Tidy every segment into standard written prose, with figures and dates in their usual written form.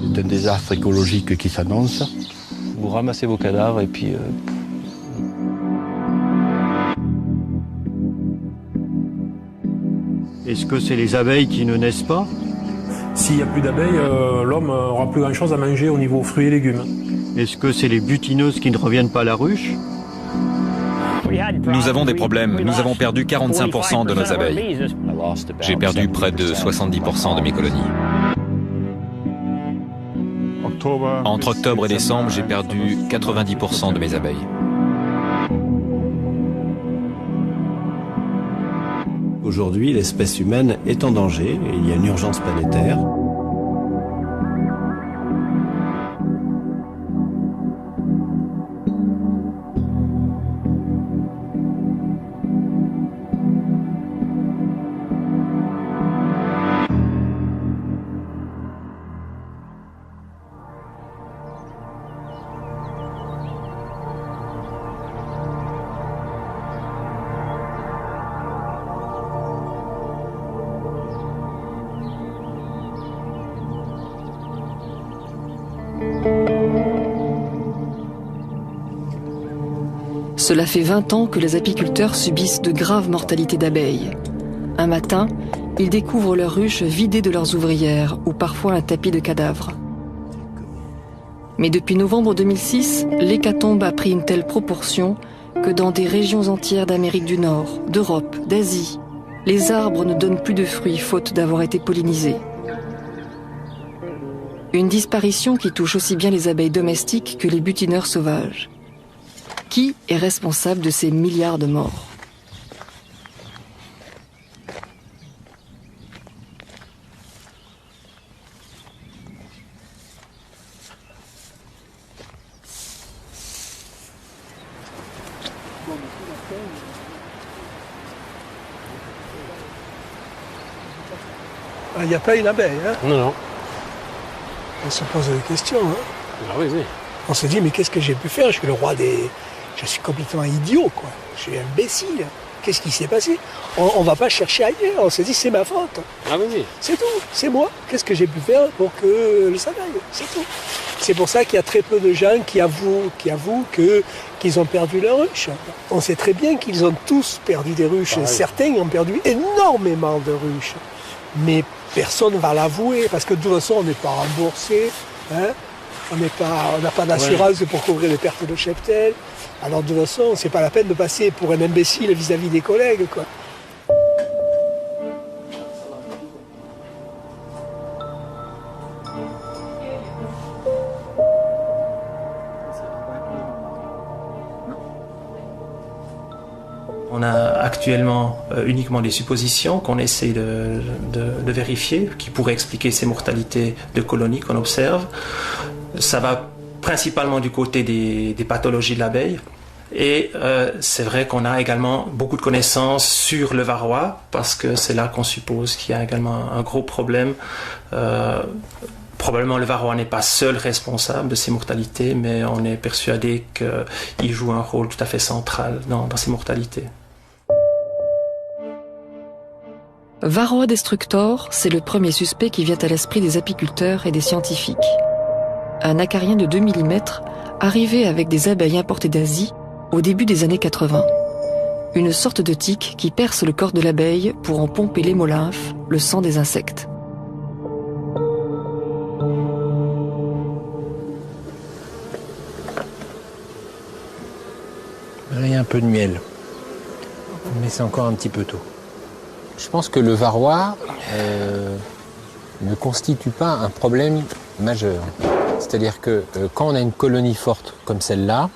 C'est un désastre écologique qui s'annonce. Vous ramassez vos cadavres et puis... Est-ce que c'est les abeilles qui ne naissent pas? S'il n'y a plus d'abeilles, l'homme n'aura plus grand-chose à manger au niveau fruits et légumes. Est-ce que c'est les butineuses qui ne reviennent pas à la ruche? Nous avons des problèmes. Nous avons perdu 45% de nos abeilles. J'ai perdu près de 70% de mes colonies. Entre octobre et décembre, j'ai perdu 90% de mes abeilles. Aujourd'hui, l'espèce humaine est en danger et il y a une urgence planétaire. Cela fait 20 ans que les apiculteurs subissent de graves mortalités d'abeilles. Un matin, ils découvrent leurs ruches vidées de leurs ouvrières ou parfois un tapis de cadavres. Mais depuis novembre 2006, l'hécatombe a pris une telle proportion que dans des régions entières d'Amérique du Nord, d'Europe, d'Asie, les arbres ne donnent plus de fruits faute d'avoir été pollinisés. Une disparition qui touche aussi bien les abeilles domestiques que les butineurs sauvages. Qui est responsable de ces milliards de morts? Il n'y a pas une abeille, hein? Non. On se pose des questions, hein? Ah oui. On se dit, mais qu'est-ce que j'ai pu faire? Je suis le roi des... Je suis complètement idiot, quoi. Je suis imbécile. Qu'est-ce qui s'est passé? On va pas chercher ailleurs. On se dit, c'est ma faute. Ah oui. C'est tout. C'est moi. Qu'est-ce que j'ai pu faire pour que ça aille? C'est tout. C'est pour ça qu'il y a très peu de gens qui avouent qu'ils ont perdu leur ruche. On sait très bien qu'ils ont tous perdu des ruches. Pareil. Certains ont perdu énormément de ruches. Mais personne ne va l'avouer parce que de toute façon, on n'est pas remboursé. Hein? On n'a pas d'assurance pour couvrir les pertes de cheptel. Alors de toute façon, c'est pas la peine de passer pour un imbécile vis-à-vis des collègues, quoi. On a actuellement uniquement des suppositions qu'on essaie de vérifier, qui pourraient expliquer ces mortalités de colonies qu'on observe. Ça va principalement du côté des pathologies de l'abeille. Et c'est vrai qu'on a également beaucoup de connaissances sur le varroa, parce que c'est là qu'on suppose qu'il y a également un gros problème. Probablement le varroa n'est pas seul responsable de ces mortalités, mais on est persuadé qu'il joue un rôle tout à fait central dans ces mortalités. Varroa destructor, c'est le premier suspect qui vient à l'esprit des apiculteurs et des scientifiques. Un acarien de 2 mm arrivé avec des abeilles importées d'Asie au début des années 80. Une sorte de tique qui perce le corps de l'abeille pour en pomper l'hémolymphe, le sang des insectes. Là, il y a un peu de miel, mais c'est encore un petit peu tôt. Je pense que le varroa ne constitue pas un problème majeur. C'est-à-dire que quand on a une colonie forte comme celle-là,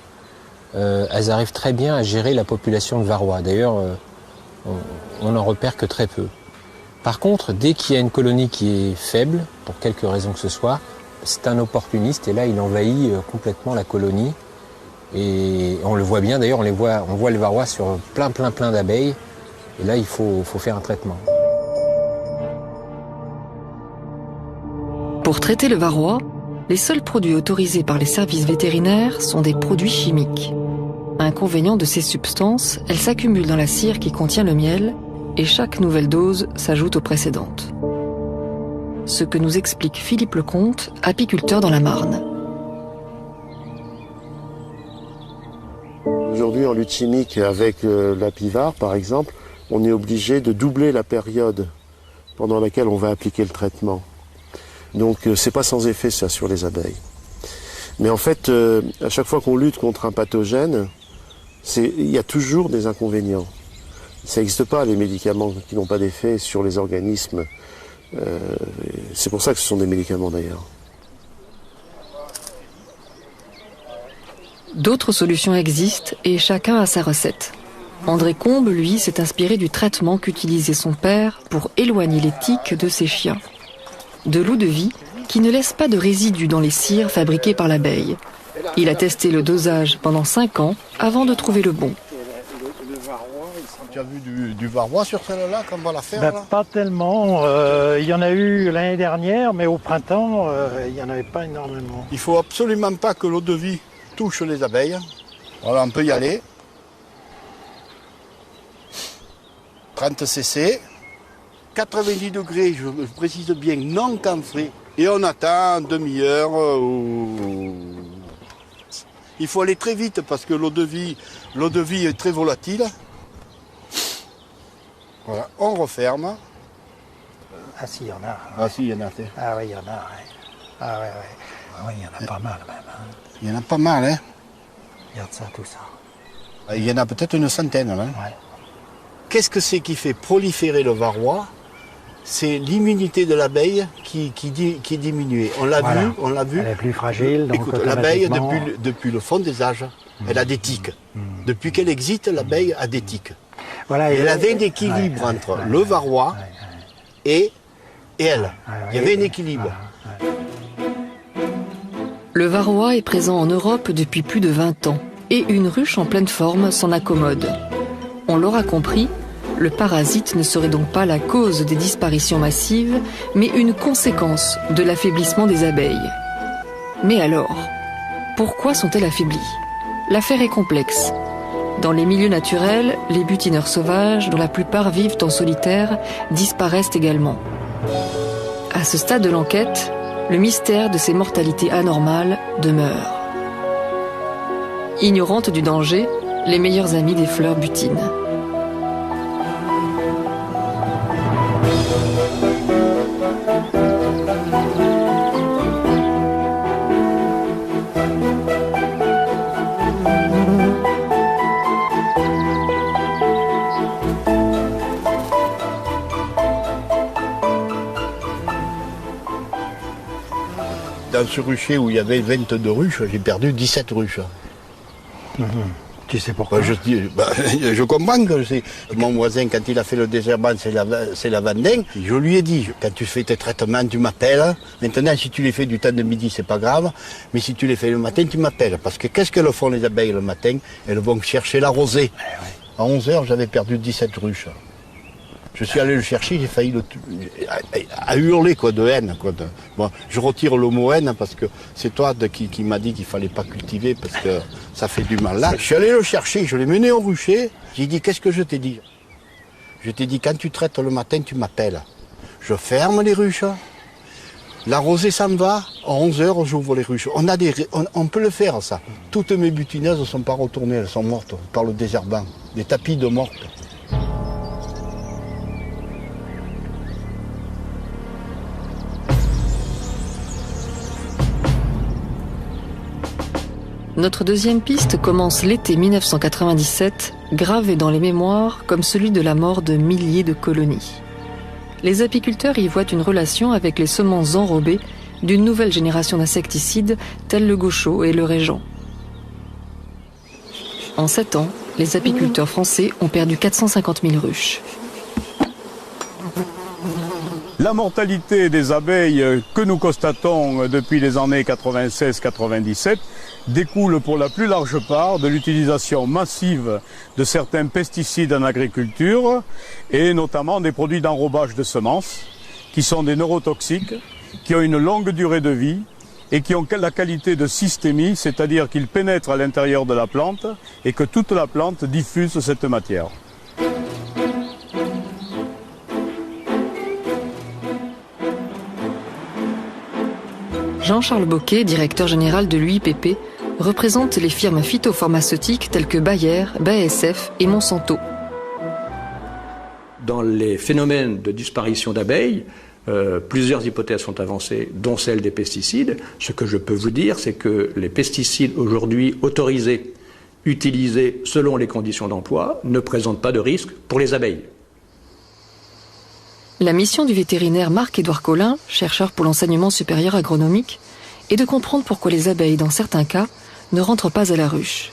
elles arrivent très bien à gérer la population de varroa. D'ailleurs, on n'en repère que très peu. Par contre, dès qu'il y a une colonie qui est faible, pour quelque raison que ce soit, c'est un opportuniste et là, il envahit complètement la colonie. Et on le voit bien, d'ailleurs, on voit le varroa sur plein d'abeilles. Et là, il faut faire un traitement. Pour traiter le varroa, les seuls produits autorisés par les services vétérinaires sont des produits chimiques. Inconvénient de ces substances, elles s'accumulent dans la cire qui contient le miel et chaque nouvelle dose s'ajoute aux précédentes. ce que nous explique Philippe Lecomte, apiculteur dans la Marne. Aujourd'hui, en lutte chimique avec l'apivare, par exemple, on est obligé de doubler la période pendant laquelle on va appliquer le traitement. Donc c'est pas sans effet ça sur les abeilles. Mais en fait, à chaque fois qu'on lutte contre un pathogène, il y a toujours des inconvénients. Ça n'existe pas, les médicaments qui n'ont pas d'effet sur les organismes. C'est pour ça que ce sont des médicaments d'ailleurs. D'autres solutions existent et chacun a sa recette. André Combe, lui, s'est inspiré du traitement qu'utilisait son père pour éloigner les tiques de ses chiens. De l'eau-de-vie qui ne laisse pas de résidus dans les cires fabriquées par l'abeille. Il a testé le dosage pendant 5 ans avant de trouver le bon. Tu as vu du varroa sur celle-là, comme on va la faire là? Pas tellement. Il y en a eu l'année dernière, mais au printemps, il n'y en avait pas énormément. Il ne faut absolument pas que l'eau-de-vie touche les abeilles. Voilà, on peut y aller. 30 cc, 90 degrés, je précise bien, non camphré. Et on attend une demi-heure. Il faut aller très vite parce que l'eau-de-vie est très volatile. Voilà, on referme. Ah si, il y en a. Ah si, il y en a. Ah oui, il y en a. Ouais. Ah ouais. Ah oui, il y en a pas mal même. Hein. Il y en a pas mal, hein. Regarde ça, tout ça. Il y en a peut-être une centaine, hein. Ouais. Qu'est-ce que c'est qui fait proliférer le varroa? C'est l'immunité de l'abeille qui est diminuée. On l'a vu. Elle est plus fragile. Donc écoute, l'abeille, depuis le fond des âges, elle a des tiques. Depuis qu'elle existe, l'abeille a des tiques. Voilà, elle avait un équilibre entre le varroa et elle. Il y avait un équilibre. Le varroa est présent en Europe depuis plus de 20 ans et une ruche en pleine forme s'en accommode. On l'aura compris, le parasite ne serait donc pas la cause des disparitions massives, mais une conséquence de l'affaiblissement des abeilles. Mais alors, pourquoi sont-elles affaiblies? L'affaire est complexe. Dans les milieux naturels, les butineurs sauvages, dont la plupart vivent en solitaire, disparaissent également. À ce stade de l'enquête, le mystère de ces mortalités anormales demeure. Ignorantes du danger, les meilleurs amis des fleurs butinent. Dans ce rucher où il y avait 22 ruches, j'ai perdu 17 ruches. Tu sais pourquoi? Je comprends que c'est mon voisin, quand il a fait le désherbant, c'est la Vendin. Je lui ai dit, quand tu fais tes traitements, tu m'appelles. Maintenant, si tu les fais du temps de midi, c'est pas grave. Mais si tu les fais le matin, tu m'appelles. Parce que qu'est-ce qu'elles font les abeilles le matin? Elles vont chercher la rosée. À 11h, j'avais perdu 17 ruches. Je suis allé le chercher, j'ai failli à hurler quoi, de haine. Quoi, bon, je retire le mot haine parce que c'est toi qui m'a dit qu'il fallait pas cultiver parce que ça fait du mal. Là, je suis allé le chercher, je l'ai mené au rucher. J'ai dit, qu'est-ce que je t'ai dit? Je t'ai dit, quand tu traites le matin, tu m'appelles. Je ferme les ruches. La rosée s'en va. À 11h, j'ouvre les ruches. On peut le faire, ça. Toutes mes butineuses ne sont pas retournées, elles sont mortes par le désherbant. Des tapis de mortes. Notre deuxième piste commence l'été 1997, gravée dans les mémoires comme celui de la mort de milliers de colonies. Les apiculteurs y voient une relation avec les semences enrobées d'une nouvelle génération d'insecticides tels le gaucho et le régent. En 7 ans, les apiculteurs français ont perdu 450 000 ruches. La mortalité des abeilles que nous constatons depuis les années 96-97 découle pour la plus large part de l'utilisation massive de certains pesticides en agriculture et notamment des produits d'enrobage de semences qui sont des neurotoxiques, qui ont une longue durée de vie et qui ont la qualité de systémie, c'est-à-dire qu'ils pénètrent à l'intérieur de la plante et que toute la plante diffuse cette matière. Jean-Charles Boquet, directeur général de l'UIPP, représente les firmes phytopharmaceutiques telles que Bayer, BASF et Monsanto. Dans les phénomènes de disparition d'abeilles, plusieurs hypothèses sont avancées, dont celle des pesticides. Ce que je peux vous dire, c'est que les pesticides aujourd'hui autorisés, utilisés selon les conditions d'emploi, ne présentent pas de risque pour les abeilles. La mission du vétérinaire Marc-Édouard Collin, chercheur pour l'enseignement supérieur agronomique, est de comprendre pourquoi les abeilles, dans certains cas, ne rentrent pas à la ruche.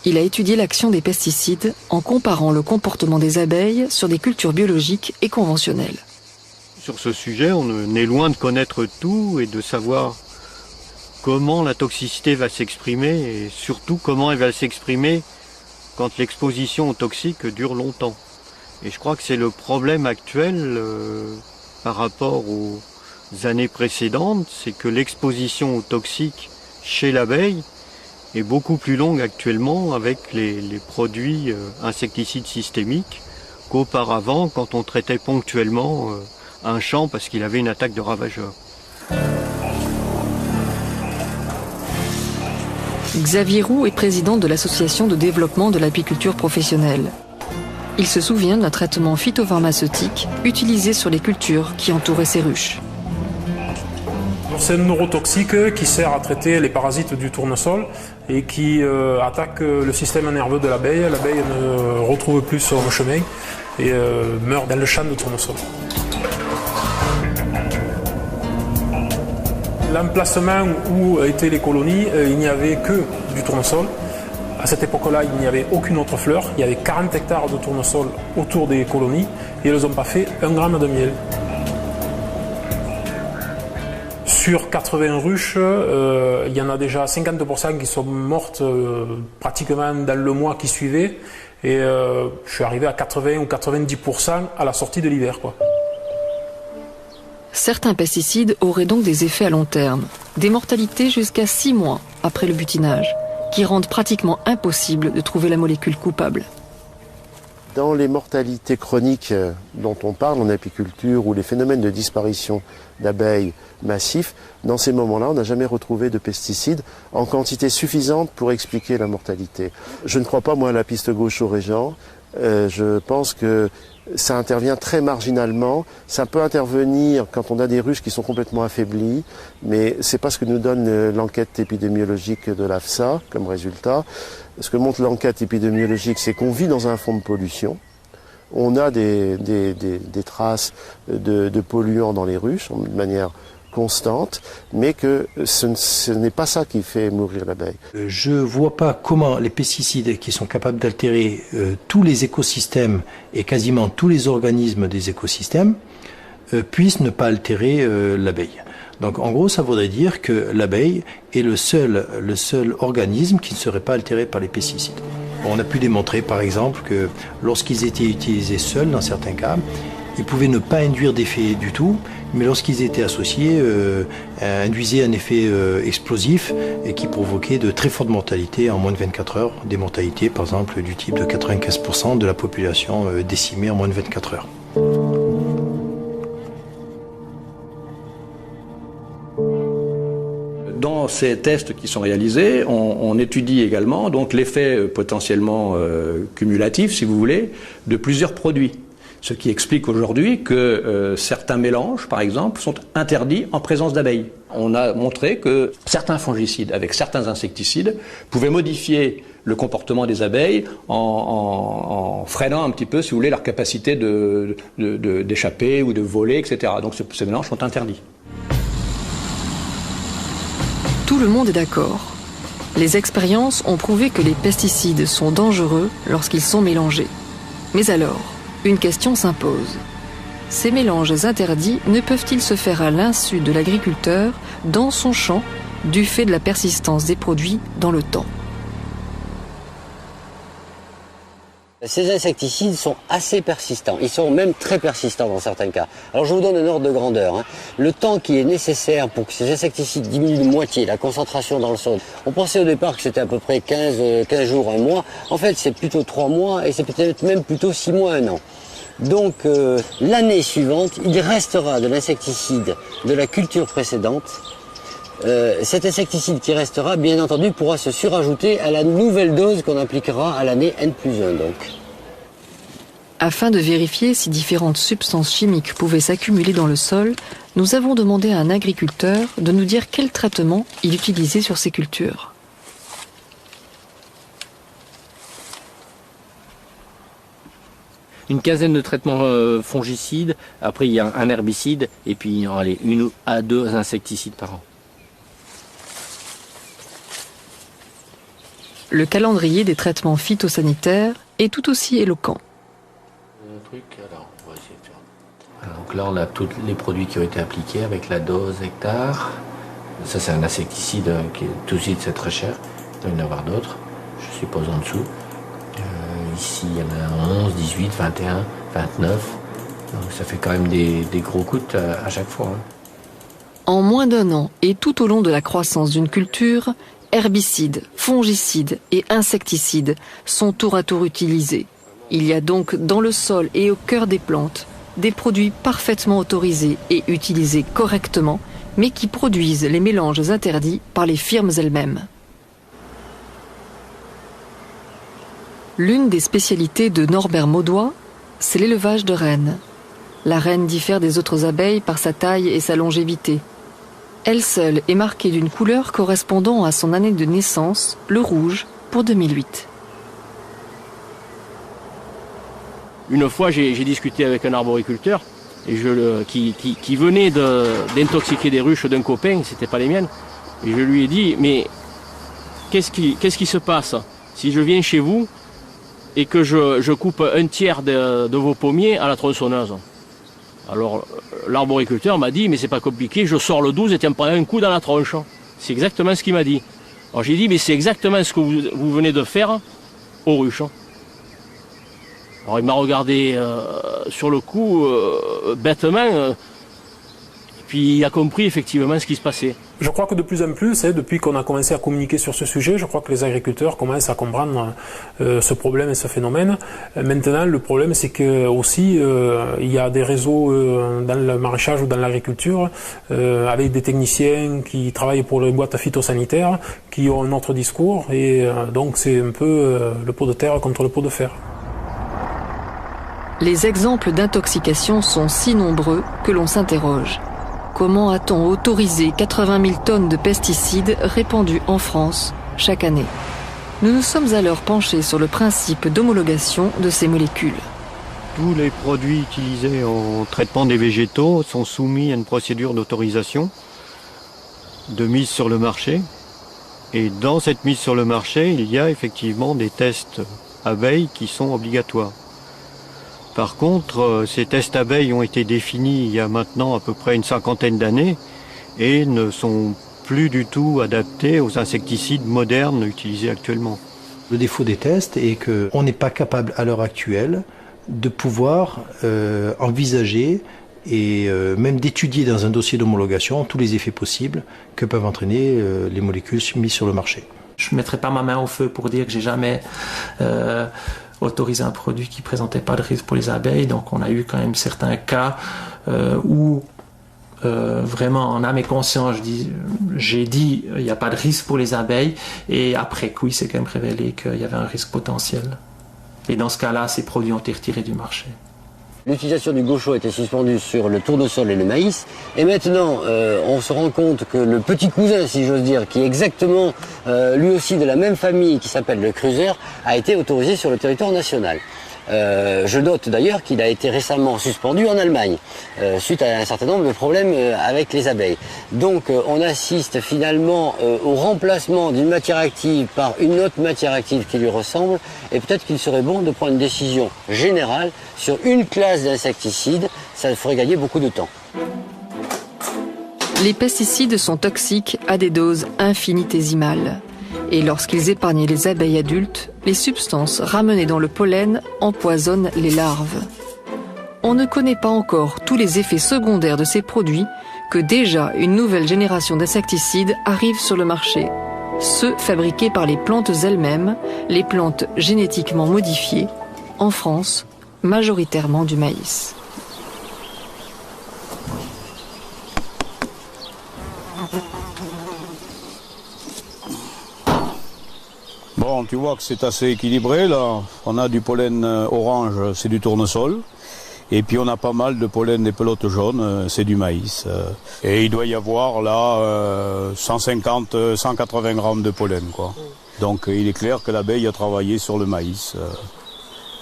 Il a étudié l'action des pesticides en comparant le comportement des abeilles sur des cultures biologiques et conventionnelles. Sur ce sujet, on est loin de connaître tout et de savoir comment la toxicité va s'exprimer et surtout comment elle va s'exprimer quand l'exposition aux toxiques dure longtemps. Et je crois que c'est le problème actuel par rapport aux années précédentes, c'est que l'exposition aux toxiques chez l'abeille est beaucoup plus longue actuellement avec les produits insecticides systémiques qu'auparavant quand on traitait ponctuellement un champ parce qu'il avait une attaque de ravageurs. Xavier Roux est président de l'association de développement de l'apiculture professionnelle. Il se souvient d'un traitement phytopharmaceutique utilisé sur les cultures qui entouraient ces ruches. C'est un neurotoxique qui sert à traiter les parasites du tournesol et qui attaque le système nerveux de l'abeille. L'abeille ne retrouve plus son chemin et meurt dans le champ de tournesol. L'emplacement où étaient les colonies, il n'y avait que du tournesol. À cette époque-là, il n'y avait aucune autre fleur. Il y avait 40 hectares de tournesol autour des colonies et elles n'ont pas fait 1 gramme de miel. Sur 80 ruches, il y en a déjà 50% qui sont mortes pratiquement dans le mois qui suivait. Et je suis arrivé à 80 ou 90% à la sortie de l'hiver, quoi. Certains pesticides auraient donc des effets à long terme, des mortalités jusqu'à 6 mois après le butinage, qui rendent pratiquement impossible de trouver la molécule coupable. Dans les mortalités chroniques dont on parle en apiculture ou les phénomènes de disparition d'abeilles massifs, dans ces moments-là, on n'a jamais retrouvé de pesticides en quantité suffisante pour expliquer la mortalité. Je ne crois pas, moi, à la piste gauche aux régents. Je pense que ça intervient très marginalement. Ça peut intervenir quand on a des ruches qui sont complètement affaiblies, mais c'est pas ce que nous donne l'enquête épidémiologique de l'AFSA comme résultat. Ce que montre l'enquête épidémiologique, c'est qu'on vit dans un fond de pollution. On a des traces de polluants dans les ruches de manière constante, mais que ce n'est pas ça qui fait mourir l'abeille. Je ne vois pas comment les pesticides qui sont capables d'altérer tous les écosystèmes et quasiment tous les organismes des écosystèmes puissent ne pas altérer l'abeille. Donc en gros, ça voudrait dire que l'abeille est le seul organisme qui ne serait pas altéré par les pesticides. On a pu démontrer par exemple que lorsqu'ils étaient utilisés seuls, dans certains cas, ils pouvaient ne pas induire d'effet du tout, mais lorsqu'ils étaient associés, induisaient un effet explosif et qui provoquait de très fortes mortalités en moins de 24 heures. Des mortalités par exemple du type de 95% de la population décimée en moins de 24 heures. Dans ces tests qui sont réalisés, on étudie également donc l'effet potentiellement cumulatif, si vous voulez, de plusieurs produits. Ce qui explique aujourd'hui que certains mélanges, par exemple, sont interdits en présence d'abeilles. On a montré que certains fongicides avec certains insecticides pouvaient modifier le comportement des abeilles en freinant un petit peu, si vous voulez, leur capacité d'échapper ou de voler, etc. Donc ces mélanges sont interdits. Tout le monde est d'accord. Les expériences ont prouvé que les pesticides sont dangereux lorsqu'ils sont mélangés. Mais alors, une question s'impose. Ces mélanges interdits ne peuvent-ils se faire à l'insu de l'agriculteur dans son champ du fait de la persistance des produits dans le temps ? Ces insecticides sont assez persistants, ils sont même très persistants dans certains cas. Alors je vous donne un ordre de grandeur. Le temps qui est nécessaire pour que ces insecticides diminuent de moitié, la concentration dans le sol. On pensait au départ que c'était à peu près 15 jours, 1 mois. En fait c'est plutôt 3 mois et c'est peut-être même plutôt 6 mois, 1 an. Donc l'année suivante, il restera de l'insecticide de la culture précédente cet insecticide qui restera, bien entendu, pourra se surajouter à la nouvelle dose qu'on appliquera à l'année N+1 donc. Afin de vérifier si différentes substances chimiques pouvaient s'accumuler dans le sol, nous avons demandé à un agriculteur de nous dire quel traitement il utilisait sur ses cultures. Une quinzaine de traitements fongicides, après il y a un herbicide, et puis allez, 1 à 2 insecticides par an. Le calendrier des traitements phytosanitaires est tout aussi éloquent. Donc là, on a tous les produits qui ont été appliqués avec la dose hectare. Ça, c'est un insecticide qui est tout de suite c'est très cher. Il doit y en avoir d'autres, je suppose en dessous. Ici, il y en a 11, 18, 21, 29. Donc ça fait quand même des gros coûts à chaque fois. En moins d'1 an et tout au long de la croissance d'une culture, herbicides, fongicides et insecticides sont tour à tour utilisés. Il y a donc dans le sol et au cœur des plantes des produits parfaitement autorisés et utilisés correctement, mais qui produisent les mélanges interdits par les firmes elles-mêmes. L'une des spécialités de Norbert Maudois, c'est l'élevage de reines. La reine diffère des autres abeilles par sa taille et sa longévité. Elle seule est marquée d'une couleur correspondant à son année de naissance, le rouge, pour 2008. Une fois, j'ai discuté avec un arboriculteur et qui venait d'intoxiquer des ruches d'un copain, c'était pas les miennes. Et je lui ai dit, mais qu'est-ce qui se passe si je viens chez vous et que je coupe un tiers de vos pommiers à la tronçonneuse? Alors l'arboriculteur m'a dit, mais c'est pas compliqué, je sors le 12 et tu me prends un coup dans la tronche. C'est exactement ce qu'il m'a dit. Alors j'ai dit, mais c'est exactement ce que vous venez de faire aux ruches. Alors il m'a regardé sur le coup bêtement, et puis il a compris effectivement ce qui se passait. Je crois que de plus en plus, depuis qu'on a commencé à communiquer sur ce sujet, je crois que les agriculteurs commencent à comprendre ce problème et ce phénomène. Maintenant, le problème, c'est que aussi il y a des réseaux dans le maraîchage ou dans l'agriculture avec des techniciens qui travaillent pour les boîtes phytosanitaires, qui ont un autre discours, et donc c'est un peu le pot de terre contre le pot de fer. Les exemples d'intoxication sont si nombreux que l'on s'interroge. Comment a-t-on autorisé 80 000 tonnes de pesticides répandus en France chaque année? Nous nous sommes alors penchés sur le principe d'homologation de ces molécules. Tous les produits utilisés en traitement des végétaux sont soumis à une procédure d'autorisation, de mise sur le marché. Et dans cette mise sur le marché, il y a effectivement des tests abeilles qui sont obligatoires. Par contre, ces tests abeilles ont été définis il y a maintenant à peu près une 50aine d'années et ne sont plus du tout adaptés aux insecticides modernes utilisés actuellement. Le défaut des tests est qu'on n'est pas capable à l'heure actuelle de pouvoir envisager et même d'étudier dans un dossier d'homologation tous les effets possibles que peuvent entraîner les molécules mises sur le marché. Je ne mettrai pas ma main au feu pour dire que j'ai jamais autorisé un produit qui ne présentait pas de risque pour les abeilles. Donc on a eu quand même certains cas où vraiment en âme et conscience j'ai dit il n'y a pas de risque pour les abeilles, et après coup il s'est quand même révélé qu'il y avait un risque potentiel. Et dans ce cas-là, ces produits ont été retirés du marché. L'utilisation du gaucho était suspendue sur le tournesol et le maïs. Et maintenant, on se rend compte que le petit cousin, si j'ose dire, qui est exactement lui aussi de la même famille, qui s'appelle le Cruiser, a été autorisé sur le territoire national. Je note d'ailleurs qu'il a été récemment suspendu en Allemagne, suite à un certain nombre de problèmes avec les abeilles. Donc on assiste finalement au remplacement d'une matière active par une autre matière active qui lui ressemble, et peut-être qu'il serait bon de prendre une décision générale sur une classe d'insecticides, ça ferait gagner beaucoup de temps. Les pesticides sont toxiques à des doses infinitésimales. Et lorsqu'ils épargnent les abeilles adultes, les substances ramenées dans le pollen empoisonnent les larves. On ne connaît pas encore tous les effets secondaires de ces produits, que déjà une nouvelle génération d'insecticides arrive sur le marché. Ceux fabriqués par les plantes elles-mêmes, les plantes génétiquement modifiées, en France, majoritairement du maïs. Bon, tu vois que c'est assez équilibré là. On a du pollen orange, c'est du tournesol. Et puis on a pas mal de pollen des pelotes jaunes, c'est du maïs. Et il doit y avoir là 150, 180 grammes de pollen, quoi. Donc il est clair que l'abeille a travaillé sur le maïs.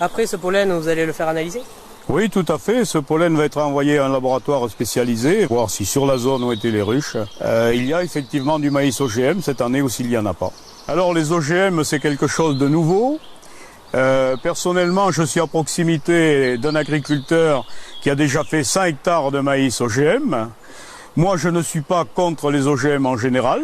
Après ce pollen, vous allez le faire analyser ? Oui, tout à fait. Ce pollen va être envoyé à un laboratoire spécialisé, voir si sur la zone où étaient les ruches, il y a effectivement du maïs OGM cette année ou s'il n'y en a pas. Alors les OGM, c'est quelque chose de nouveau. Personnellement, je suis à proximité d'un agriculteur qui a déjà fait 5 hectares de maïs OGM. Moi, je ne suis pas contre les OGM en général.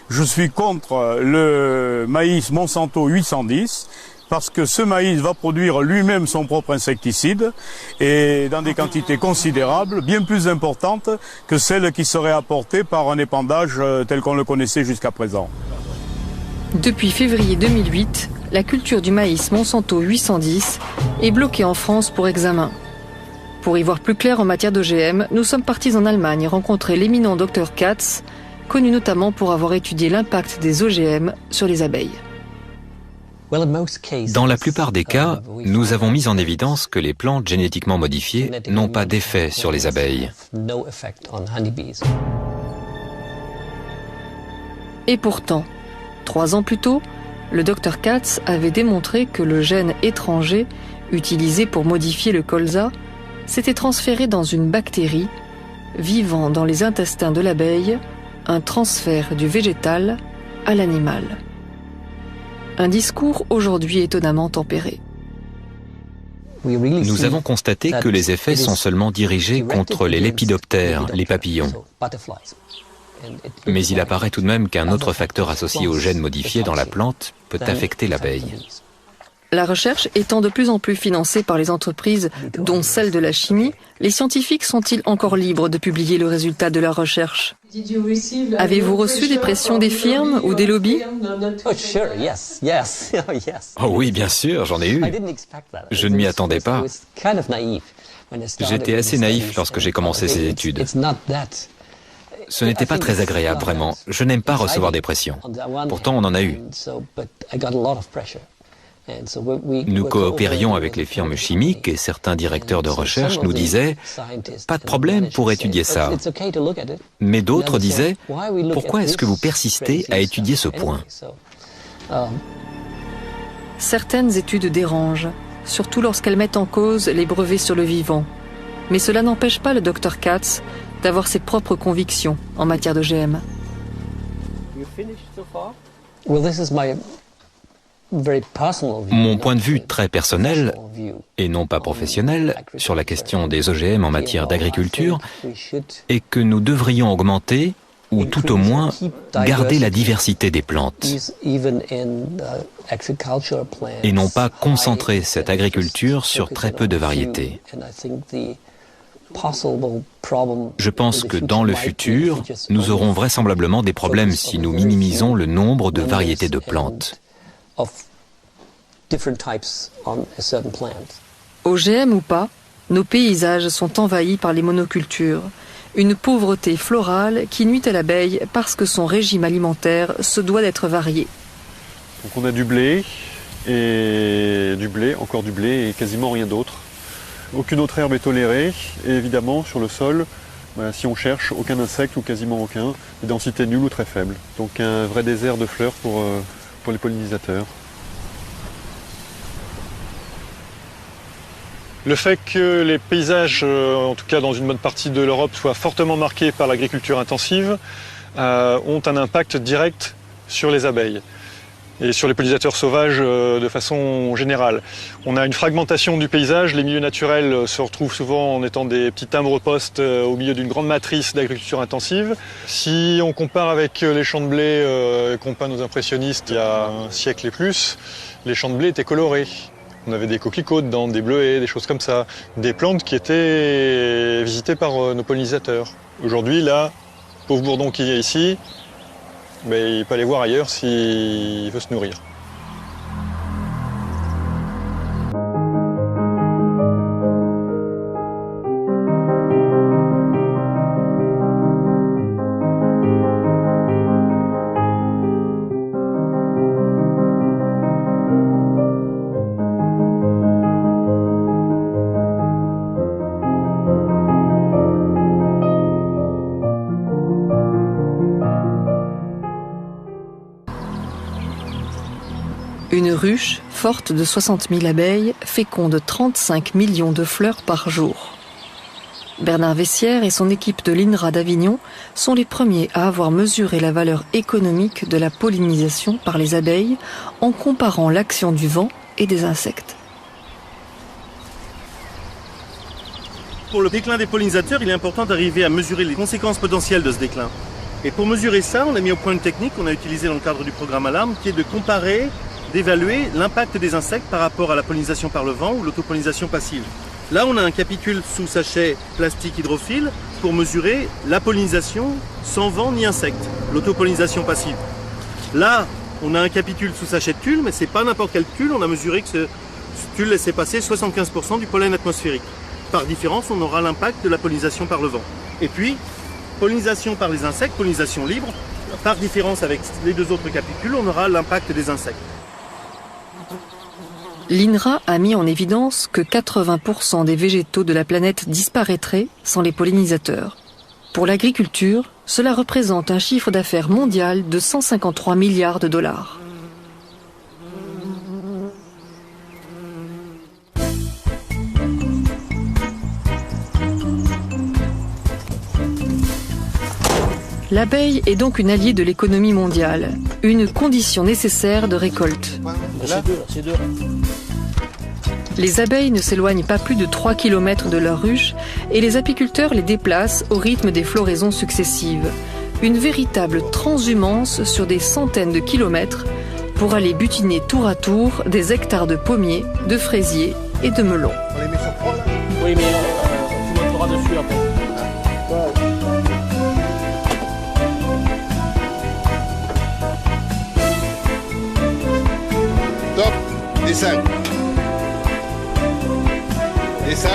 Je suis contre le maïs Monsanto 810 parce que ce maïs va produire lui-même son propre insecticide et dans des quantités considérables, bien plus importantes que celles qui seraient apportées par un épandage tel qu'on le connaissait jusqu'à présent. Depuis février 2008, la culture du maïs Monsanto 810 est bloquée en France pour examen. Pour y voir plus clair en matière d'OGM, nous sommes partis en Allemagne rencontrer l'éminent Dr Katz, connu notamment pour avoir étudié l'impact des OGM sur les abeilles. Dans la plupart des cas, nous avons mis en évidence que les plantes génétiquement modifiées n'ont pas d'effet sur les abeilles. Et pourtant, 3 ans plus tôt, le Dr Katz avait démontré que le gène étranger, utilisé pour modifier le colza, s'était transféré dans une bactérie, vivant dans les intestins de l'abeille, un transfert du végétal à l'animal. Un discours aujourd'hui étonnamment tempéré. Nous avons constaté que les effets sont seulement dirigés contre les lépidoptères, les papillons. Mais il apparaît tout de même qu'un autre facteur associé aux gènes modifiés dans la plante peut affecter l'abeille. La recherche étant de plus en plus financée par les entreprises, dont celle de la chimie, les scientifiques sont-ils encore libres de publier le résultat de leur recherche ? Avez-vous reçu des pressions des firmes ou des lobbies ? Oh oui, bien sûr, j'en ai eu. Je ne m'y attendais pas. J'étais assez naïf lorsque j'ai commencé ces études. Ce n'était pas très agréable, vraiment. Je n'aime pas recevoir des pressions. Pourtant, on en a eu. Nous coopérions avec les firmes chimiques et certains directeurs de recherche nous disaient « Pas de problème pour étudier ça ». Mais d'autres disaient « Pourquoi est-ce que vous persistez à étudier ce point ?» Certaines études dérangent, surtout lorsqu'elles mettent en cause les brevets sur le vivant. Mais cela n'empêche pas le Dr Katz d'avoir ses propres convictions en matière d'OGM. Mon point de vue très personnel, et non pas professionnel, sur la question des OGM en matière d'agriculture, est que nous devrions augmenter, ou tout au moins garder la diversité des plantes, et non pas concentrer cette agriculture sur très peu de variétés. Je pense que dans le futur, nous aurons vraisemblablement des problèmes si nous minimisons le nombre de variétés de plantes. OGM ou pas, nos paysages sont envahis par les monocultures, une pauvreté florale qui nuit à l'abeille parce que son régime alimentaire se doit d'être varié. Donc on a du blé, encore du blé et quasiment rien d'autre. Aucune autre herbe est tolérée et évidemment sur le sol, si on cherche, aucun insecte ou quasiment aucun, des densités nulles ou très faibles. Donc un vrai désert de fleurs pour les pollinisateurs. Le fait que les paysages, en tout cas dans une bonne partie de l'Europe, soient fortement marqués par l'agriculture intensive, ont un impact direct sur les abeilles et sur les pollinisateurs sauvages de façon générale. On a une fragmentation du paysage, les milieux naturels se retrouvent souvent en étant des petits timbres-postes au milieu d'une grande matrice d'agriculture intensive. Si on compare avec les champs de blé qu'ont peint nos impressionnistes il y a un siècle et plus, les champs de blé étaient colorés. On avait des coquelicots dedans, des bleuets, des choses comme ça, des plantes qui étaient visitées par nos pollinisateurs. Aujourd'hui, là, pauvre bourdon qui est ici, il peut aller voir ailleurs s'il veut se nourrir. Une ruche, forte de 60 000 abeilles, féconde 35 millions de fleurs par jour. Bernard Vessière et son équipe de l'INRA d'Avignon sont les premiers à avoir mesuré la valeur économique de la pollinisation par les abeilles en comparant l'action du vent et des insectes. Pour le déclin des pollinisateurs, il est important d'arriver à mesurer les conséquences potentielles de ce déclin. Et pour mesurer ça, on a mis au point une technique qu'on a utilisée dans le cadre du programme Alarme, qui est de comparer, d'évaluer l'impact des insectes par rapport à la pollinisation par le vent ou l'autopollinisation passive. Là, on a un capitule sous sachet plastique hydrophile pour mesurer la pollinisation sans vent ni insectes, l'autopollinisation passive. Là, on a un capitule sous sachet de tulle, mais c'est pas n'importe quel tulle. On a mesuré que ce tulle laissait passer 75% du pollen atmosphérique. Par différence, on aura l'impact de la pollinisation par le vent. Et puis, pollinisation par les insectes, pollinisation libre. Par différence avec les deux autres capitules, on aura l'impact des insectes. L'INRA a mis en évidence que 80% des végétaux de la planète disparaîtraient sans les pollinisateurs. Pour l'agriculture, cela représente un chiffre d'affaires mondial de 153 milliards de dollars. L'abeille est donc une alliée de l'économie mondiale, une condition nécessaire de récolte. Les abeilles ne s'éloignent pas plus de 3 km de leur ruche et les apiculteurs les déplacent au rythme des floraisons successives. Une véritable transhumance sur des centaines de kilomètres pour aller butiner tour à tour des hectares de pommiers, de fraisiers et de melons. On les met sur 3 là ? Oui, mais tu monteras dessus après. Top, descends. Descends.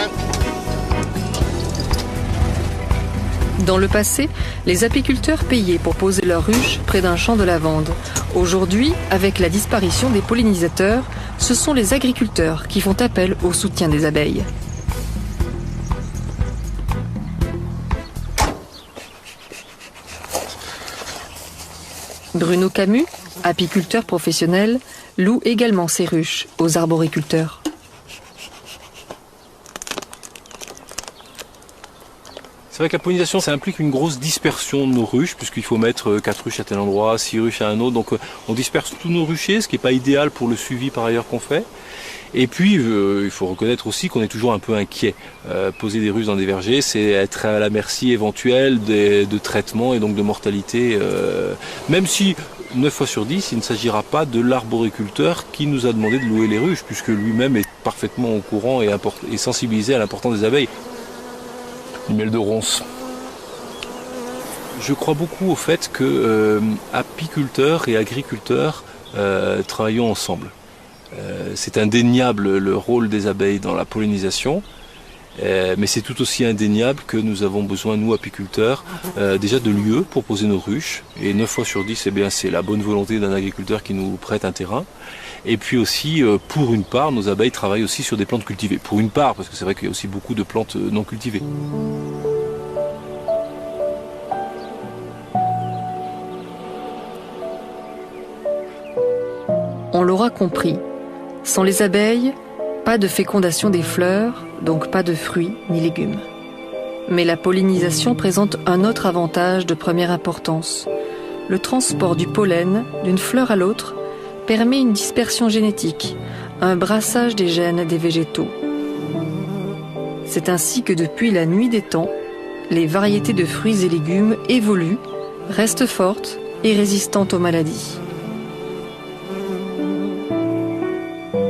Dans le passé, les apiculteurs payaient pour poser leurs ruches près d'un champ de lavande. Aujourd'hui, avec la disparition des pollinisateurs, ce sont les agriculteurs qui font appel au soutien des abeilles. Bruno Camus, apiculteur professionnel, loue également ses ruches aux arboriculteurs. C'est vrai que la pollinisation, ça implique une grosse dispersion de nos ruches, puisqu'il faut mettre 4 ruches à tel endroit, 6 ruches à un autre. Donc on disperse tous nos ruchers, ce qui n'est pas idéal pour le suivi par ailleurs qu'on fait. Et puis, il faut reconnaître aussi qu'on est toujours un peu inquiet. Poser des ruches dans des vergers, c'est être à la merci éventuelle de traitements et donc de mortalité. Même si, 9 fois sur 10, il ne s'agira pas de l'arboriculteur qui nous a demandé de louer les ruches, puisque lui-même est parfaitement au courant et sensibilisé à l'importance des abeilles. Du miel de ronce. Je crois beaucoup au fait que apiculteurs et agriculteurs travaillons ensemble. C'est indéniable le rôle des abeilles dans la pollinisation, mais c'est tout aussi indéniable que nous avons besoin, nous apiculteurs, déjà de lieux pour poser nos ruches. Et 9 fois sur 10, c'est la bonne volonté d'un agriculteur qui nous prête un terrain. Et puis aussi, pour une part, nos abeilles travaillent aussi sur des plantes cultivées. Pour une part, parce que c'est vrai qu'il y a aussi beaucoup de plantes non cultivées. On l'aura compris, sans les abeilles, pas de fécondation des fleurs, donc pas de fruits ni légumes. Mais la pollinisation présente un autre avantage de première importance. Le transport du pollen d'une fleur à l'autre permet une dispersion génétique, un brassage des gènes des végétaux. C'est ainsi que depuis la nuit des temps, les variétés de fruits et légumes évoluent, restent fortes et résistantes aux maladies.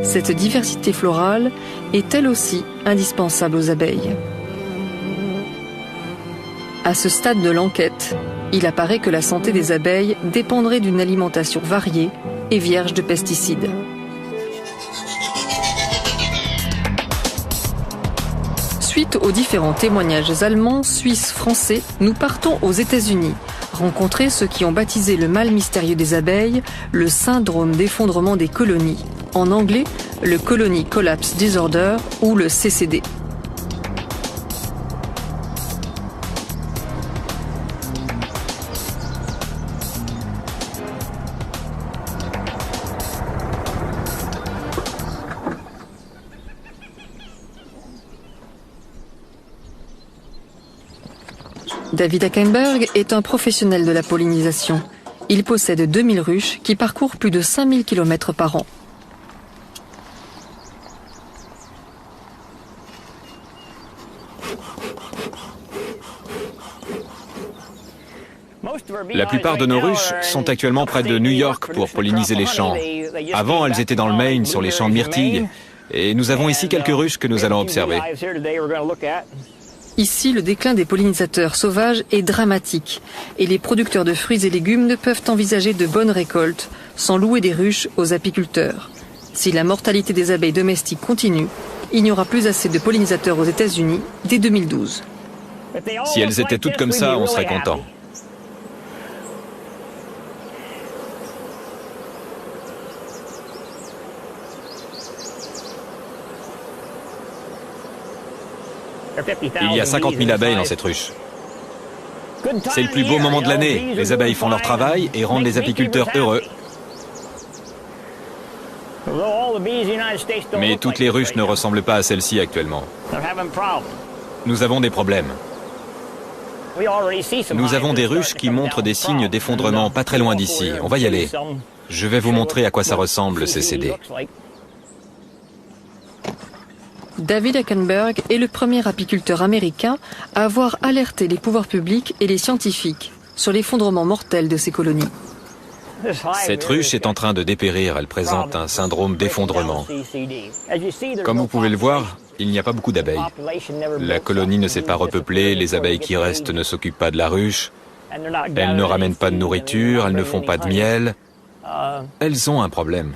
Cette diversité florale est elle aussi indispensable aux abeilles. À ce stade de l'enquête, il apparaît que la santé des abeilles dépendrait d'une alimentation variée et vierge de pesticides. Suite aux différents témoignages allemands, suisses, français, nous partons aux États-Unis, rencontrer ceux qui ont baptisé le mal mystérieux des abeilles, le syndrome d'effondrement des colonies, en anglais le Colony Collapse Disorder ou le CCD. David Hackenberg est un professionnel de la pollinisation. Il possède 2000 ruches qui parcourent plus de 5000 km par an. La plupart de nos ruches sont actuellement près de New York pour polliniser les champs. Avant, elles étaient dans le Maine sur les champs de myrtilles. Et nous avons ici quelques ruches que nous allons observer. Ici, le déclin des pollinisateurs sauvages est dramatique et les producteurs de fruits et légumes ne peuvent envisager de bonnes récoltes sans louer des ruches aux apiculteurs. Si la mortalité des abeilles domestiques continue, il n'y aura plus assez de pollinisateurs aux États-Unis dès 2012. Si elles étaient toutes comme ça, on serait content. Il y a 50 000 abeilles dans cette ruche. C'est le plus beau moment de l'année. Les abeilles font leur travail et rendent les apiculteurs heureux. Mais toutes les ruches ne ressemblent pas à celle-ci actuellement. Nous avons des problèmes. Nous avons des ruches qui montrent des signes d'effondrement pas très loin d'ici. On va y aller. Je vais vous montrer à quoi ça ressemble, ces CD. David Hackenberg est le premier apiculteur américain à avoir alerté les pouvoirs publics et les scientifiques sur l'effondrement mortel de ces colonies. Cette ruche est en train de dépérir, elle présente un syndrome d'effondrement. Comme vous pouvez le voir, il n'y a pas beaucoup d'abeilles. La colonie ne s'est pas repeuplée, les abeilles qui restent ne s'occupent pas de la ruche, elles ne ramènent pas de nourriture, elles ne font pas de miel. Elles ont un problème.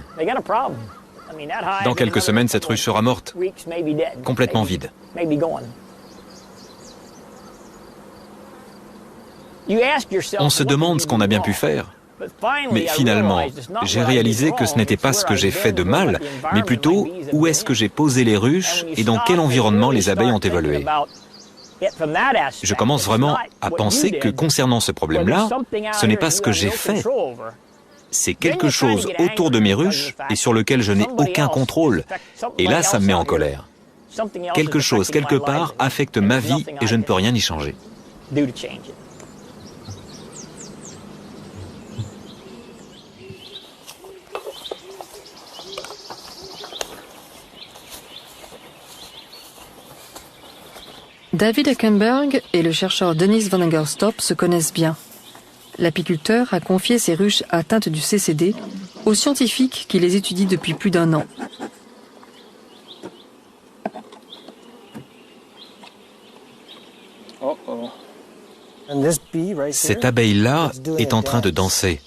Dans quelques semaines, cette ruche sera morte, complètement vide. On se demande ce qu'on a bien pu faire. Mais finalement, j'ai réalisé que ce n'était pas ce que j'ai fait de mal, mais plutôt où est-ce que j'ai posé les ruches et dans quel environnement les abeilles ont évolué. Je commence vraiment à penser que concernant ce problème-là, ce n'est pas ce que j'ai fait. C'est quelque chose autour de mes ruches et sur lequel je n'ai aucun contrôle. Et là, ça me met en colère. Quelque chose, quelque part, affecte ma vie et je ne peux rien y changer. David Hackenberg et le chercheur Dennis Van Engerstop se connaissent bien. L'apiculteur a confié ses ruches atteintes du CCD aux scientifiques qui les étudient depuis plus d'1 an. Cette abeille-là est en train de danser.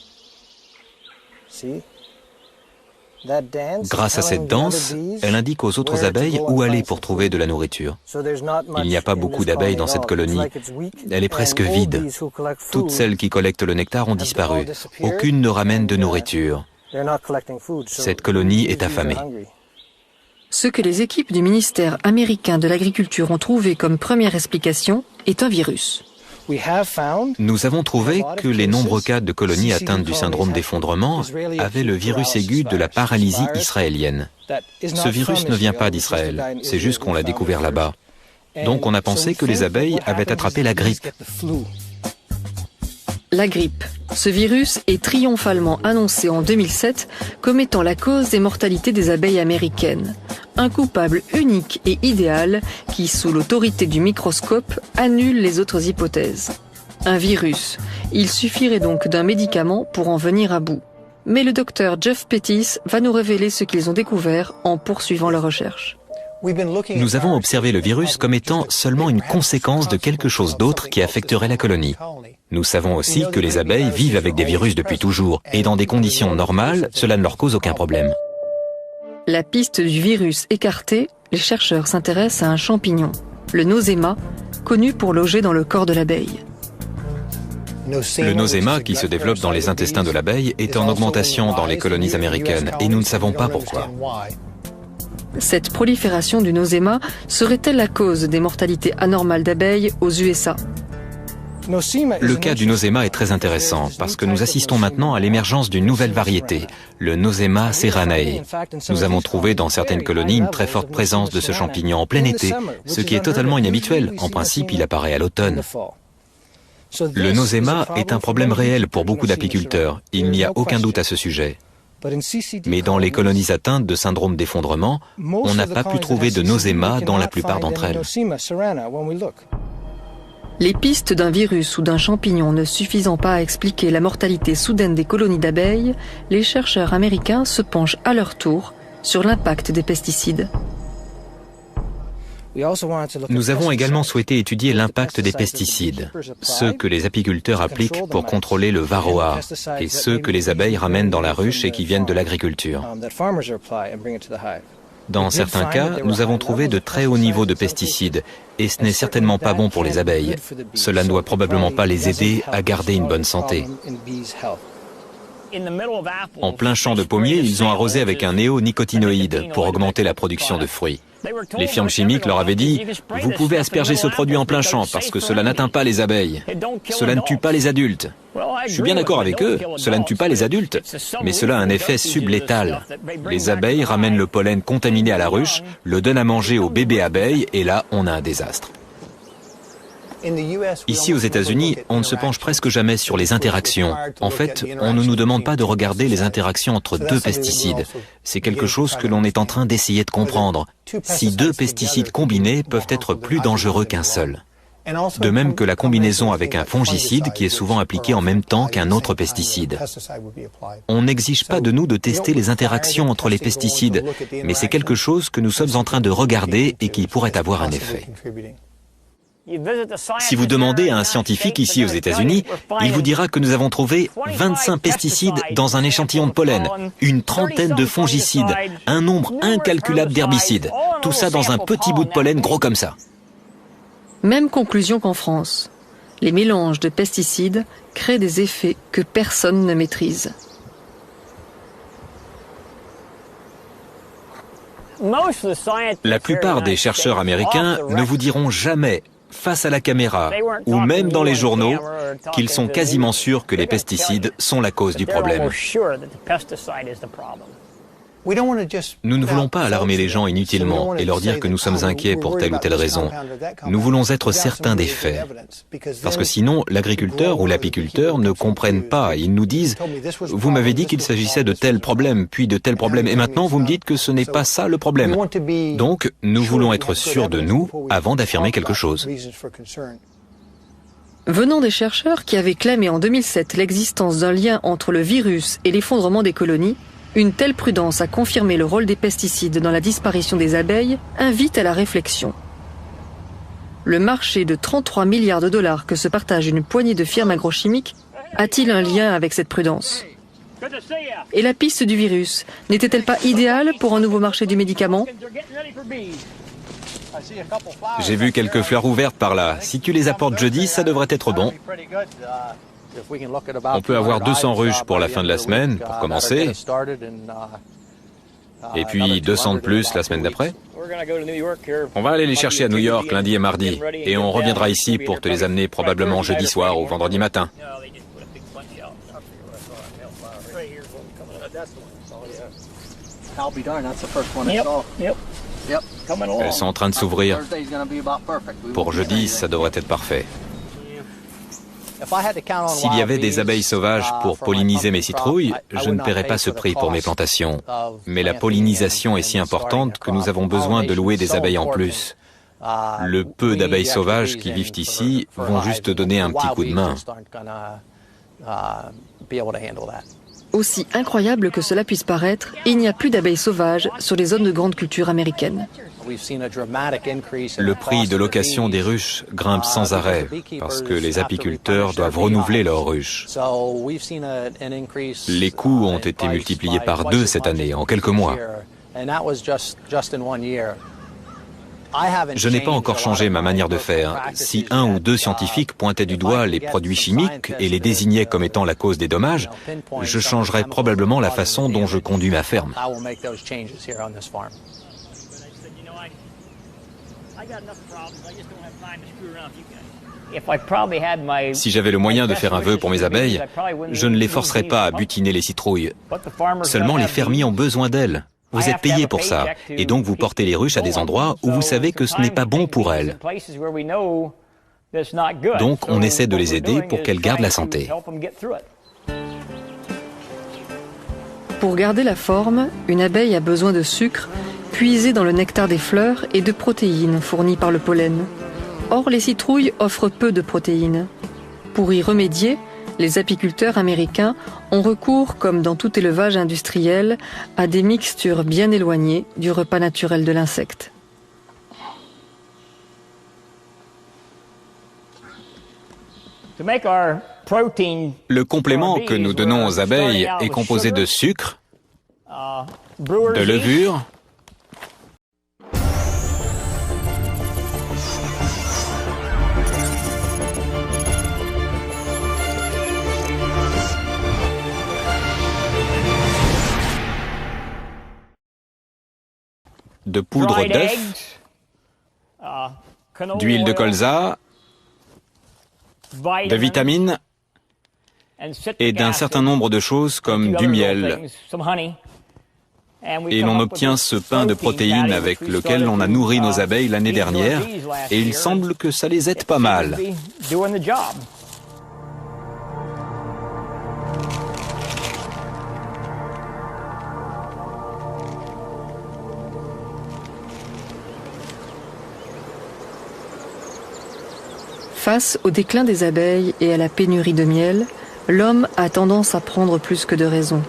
Grâce à cette danse, elle indique aux autres abeilles où aller pour trouver de la nourriture. Il n'y a pas beaucoup d'abeilles dans cette colonie. Elle est presque vide. Toutes celles qui collectent le nectar ont disparu. Aucune ne ramène de nourriture. Cette colonie est affamée. Ce que les équipes du ministère américain de l'Agriculture ont trouvé comme première explication est un virus. Nous avons trouvé que les nombreux cas de colonies atteintes du syndrome d'effondrement avaient le virus aigu de la paralysie israélienne. Ce virus ne vient pas d'Israël, c'est juste qu'on l'a découvert là-bas. Donc on a pensé que les abeilles avaient attrapé la grippe. La grippe. Ce virus est triomphalement annoncé en 2007 comme étant la cause des mortalités des abeilles américaines. Un coupable unique et idéal qui, sous l'autorité du microscope, annule les autres hypothèses. Un virus. Il suffirait donc d'un médicament pour en venir à bout. Mais le docteur Jeff Pettis va nous révéler ce qu'ils ont découvert en poursuivant leurs recherches. Nous avons observé le virus comme étant seulement une conséquence de quelque chose d'autre qui affecterait la colonie. Nous savons aussi que les abeilles vivent avec des virus depuis toujours, et dans des conditions normales, cela ne leur cause aucun problème. La piste du virus écartée, les chercheurs s'intéressent à un champignon, le nosema, connu pour loger dans le corps de l'abeille. Le nosema, qui se développe dans les intestins de l'abeille, est en augmentation dans les colonies américaines, et nous ne savons pas pourquoi. Cette prolifération du nosema serait-elle la cause des mortalités anormales d'abeilles aux USA ? Le cas du nosema est très intéressant parce que nous assistons maintenant à l'émergence d'une nouvelle variété, le nosema serranae. Nous avons trouvé dans certaines colonies une très forte présence de ce champignon en plein été, ce qui est totalement inhabituel. En principe, il apparaît à l'automne. Le noséma est un problème réel pour beaucoup d'apiculteurs, il n'y a aucun doute à ce sujet. Mais dans les colonies atteintes de syndrome d'effondrement, on n'a pas pu trouver de noséma dans la plupart d'entre elles. Les pistes d'un virus ou d'un champignon ne suffisant pas à expliquer la mortalité soudaine des colonies d'abeilles, les chercheurs américains se penchent à leur tour sur l'impact des pesticides. Nous avons également souhaité étudier l'impact des pesticides, ceux que les apiculteurs appliquent pour contrôler le varroa et ceux que les abeilles ramènent dans la ruche et qui viennent de l'agriculture. Dans certains cas, nous avons trouvé de très hauts niveaux de pesticides et ce n'est certainement pas bon pour les abeilles. Cela ne doit probablement pas les aider à garder une bonne santé. En plein champ de pommiers, ils ont arrosé avec un néonicotinoïde pour augmenter la production de fruits. Les firmes chimiques leur avaient dit « Vous pouvez asperger ce produit en plein champ parce que cela n'atteint pas les abeilles. Cela ne tue pas les adultes. » Je suis bien d'accord avec eux, cela ne tue pas les adultes, mais cela a un effet sublétal. Les abeilles ramènent le pollen contaminé à la ruche, le donnent à manger aux bébés abeilles et là, on a un désastre. Ici aux États-Unis, on ne se penche presque jamais sur les interactions. En fait, on ne nous demande pas de regarder les interactions entre deux pesticides. C'est quelque chose que l'on est en train d'essayer de comprendre. Si deux pesticides combinés peuvent être plus dangereux qu'un seul. De même que la combinaison avec un fongicide qui est souvent appliqué en même temps qu'un autre pesticide. On n'exige pas de nous de tester les interactions entre les pesticides, mais c'est quelque chose que nous sommes en train de regarder et qui pourrait avoir un effet. Si vous demandez à un scientifique ici aux États-Unis, il vous dira que nous avons trouvé 25 pesticides dans un échantillon de pollen, une trentaine de fongicides, un nombre incalculable d'herbicides. Tout ça dans un petit bout de pollen gros comme ça. Même conclusion qu'en France. Les mélanges de pesticides créent des effets que personne ne maîtrise. La plupart des chercheurs américains ne vous diront jamais face à la caméra ou même dans les journaux qu'ils sont quasiment sûrs que les pesticides sont la cause du problème. Nous ne voulons pas alarmer les gens inutilement et leur dire que nous sommes inquiets pour telle ou telle raison. Nous voulons être certains des faits. Parce que sinon, l'agriculteur ou l'apiculteur ne comprennent pas. Ils nous disent « Vous m'avez dit qu'il s'agissait de tel problème, puis de tel problème, et maintenant vous me dites que ce n'est pas ça le problème. » Donc, nous voulons être sûrs de nous avant d'affirmer quelque chose. Venant des chercheurs qui avaient clamé en 2007 l'existence d'un lien entre le virus et l'effondrement des colonies, une telle prudence à confirmer le rôle des pesticides dans la disparition des abeilles invite à la réflexion. Le marché de 33 milliards de dollars que se partage une poignée de firmes agrochimiques a-t-il un lien avec cette prudence? Et la piste du virus n'était-elle pas idéale pour un nouveau marché du médicament? J'ai vu quelques fleurs ouvertes par là. Si tu les apportes jeudi, ça devrait être bon. On peut avoir 200 ruches pour la fin de la semaine, pour commencer. Et puis 200 de plus la semaine d'après. On va aller les chercher à New York lundi et mardi. Et on reviendra ici pour te les amener probablement jeudi soir ou vendredi matin. Elles sont en train de s'ouvrir. Pour jeudi, ça devrait être parfait. S'il y avait des abeilles sauvages pour polliniser mes citrouilles, je ne paierais pas ce prix pour mes plantations. Mais la pollinisation est si importante que nous avons besoin de louer des abeilles en plus. Le peu d'abeilles sauvages qui vivent ici vont juste donner un petit coup de main. Aussi incroyable que cela puisse paraître, il n'y a plus d'abeilles sauvages sur les zones de grande culture américaines. Le prix de location des ruches grimpe sans arrêt parce que les apiculteurs doivent renouveler leurs ruches. Les coûts ont été multipliés par 2 cette année, en quelques mois. Je n'ai pas encore changé ma manière de faire. Si 1 ou 2 scientifiques pointaient du doigt les produits chimiques et les désignaient comme étant la cause des dommages, je changerais probablement la façon dont je conduis ma ferme. Si j'avais le moyen de faire un vœu pour mes abeilles, je ne les forcerais pas à butiner les citrouilles. Seulement les fermiers ont besoin d'elles. Vous êtes payé pour ça, et donc vous portez les ruches à des endroits où vous savez que ce n'est pas bon pour elles. Donc on essaie de les aider pour qu'elles gardent la santé. Pour garder la forme, une abeille a besoin de sucre puisé dans le nectar des fleurs et de protéines fournies par le pollen. Or, les citrouilles offrent peu de protéines. Pour y remédier, les apiculteurs américains ont recours, comme dans tout élevage industriel, à des mixtures bien éloignées du repas naturel de l'insecte. Le complément que nous donnons aux abeilles est composé de sucre, de levure, de poudre d'œuf, d'huile de colza, de vitamines et d'un certain nombre de choses comme du miel. Et l'on obtient ce pain de protéines avec lequel on a nourri nos abeilles l'année dernière, et il semble que ça les aide pas mal. Face au déclin des abeilles et à la pénurie de miel, l'homme a tendance à prendre plus que de raison.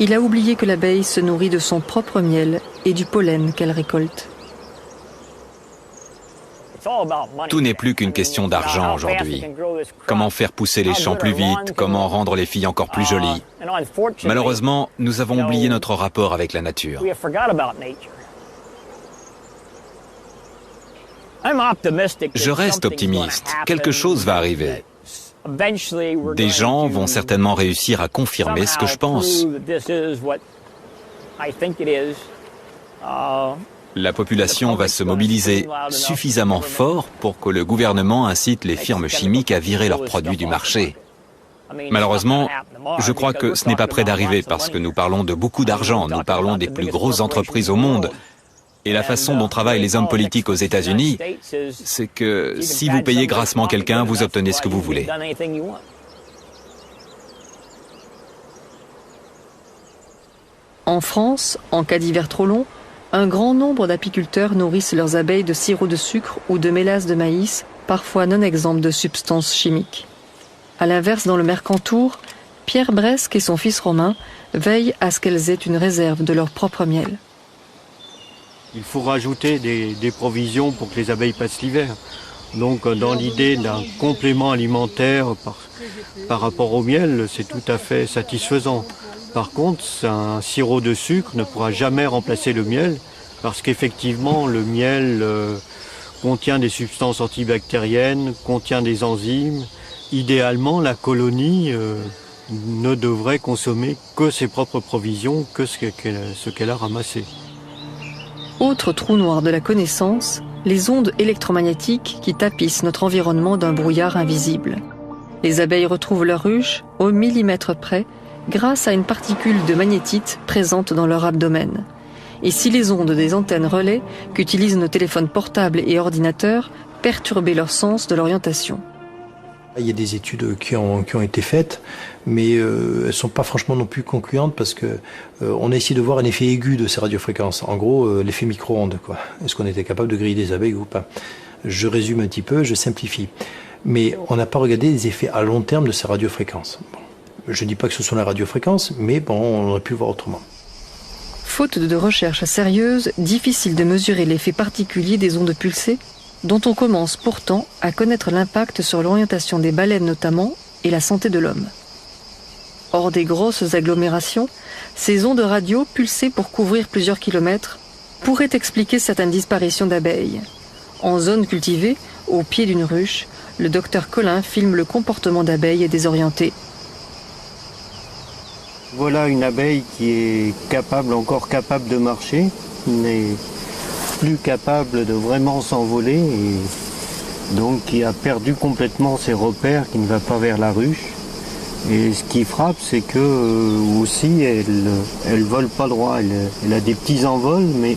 Il a oublié que l'abeille se nourrit de son propre miel et du pollen qu'elle récolte. Tout n'est plus qu'une question d'argent aujourd'hui. Comment faire pousser les champs plus vite, comment rendre les filles encore plus jolies. Malheureusement, nous avons oublié notre rapport avec la nature. Je reste optimiste. Quelque chose va arriver. Des gens vont certainement réussir à confirmer ce que je pense. La population va se mobiliser suffisamment fort pour que le gouvernement incite les firmes chimiques à virer leurs produits du marché. Malheureusement, je crois que ce n'est pas près d'arriver parce que nous parlons de beaucoup d'argent, nous parlons des plus grosses entreprises au monde. Et la façon dont travaillent les hommes politiques aux États-Unis, c'est que si vous payez grassement quelqu'un, vous obtenez ce que vous voulez. En France, en cas d'hiver trop long, un grand nombre d'apiculteurs nourrissent leurs abeilles de sirop de sucre ou de mélasse de maïs, parfois non exempts de substances chimiques. À l'inverse, dans le Mercantour, Pierre Bresque et son fils Romain veillent à ce qu'elles aient une réserve de leur propre miel. Il faut rajouter des provisions pour que les abeilles passent l'hiver. Donc dans l'idée d'un complément alimentaire par rapport au miel, c'est tout à fait satisfaisant. Par contre, un sirop de sucre ne pourra jamais remplacer le miel parce qu'effectivement le miel contient des substances antibactériennes, contient des enzymes. Idéalement, la colonie ne devrait consommer que ses propres provisions, que ce qu'elle a ramassé. Autre trou noir de la connaissance, les ondes électromagnétiques qui tapissent notre environnement d'un brouillard invisible. Les abeilles retrouvent leur ruche au millimètre près grâce à une particule de magnétite présente dans leur abdomen. Et si les ondes des antennes relais qu'utilisent nos téléphones portables et ordinateurs perturbaient leur sens de l'orientation. Il y a des études qui ont été faites, mais elles ne sont pas franchement non plus concluantes parce que on a essayé de voir un effet aigu de ces radiofréquences. En gros, l'effet micro-ondes, quoi. Est-ce qu'on était capable de griller des abeilles ou pas? Je résume un petit peu, je simplifie. Mais on n'a pas regardé les effets à long terme de ces radiofréquences. Bon. Je ne dis pas que ce sont les radiofréquences, mais bon, on aurait pu le voir autrement. Faute de recherches sérieuses, difficile de mesurer l'effet particulier des ondes pulsées, dont on commence pourtant à connaître l'impact sur l'orientation des baleines notamment et la santé de l'homme. Hors des grosses agglomérations, ces ondes radio pulsées pour couvrir plusieurs kilomètres pourraient expliquer certaines disparitions d'abeilles. En zone cultivée, au pied d'une ruche, le docteur Collin filme le comportement d'abeilles désorientées. Voilà une abeille qui est encore capable de marcher, mais plus capable de vraiment s'envoler et donc qui a perdu complètement ses repères, qui ne va pas vers la ruche. Et ce qui frappe, c'est que aussi elle vole pas droit, elle a des petits envols, mais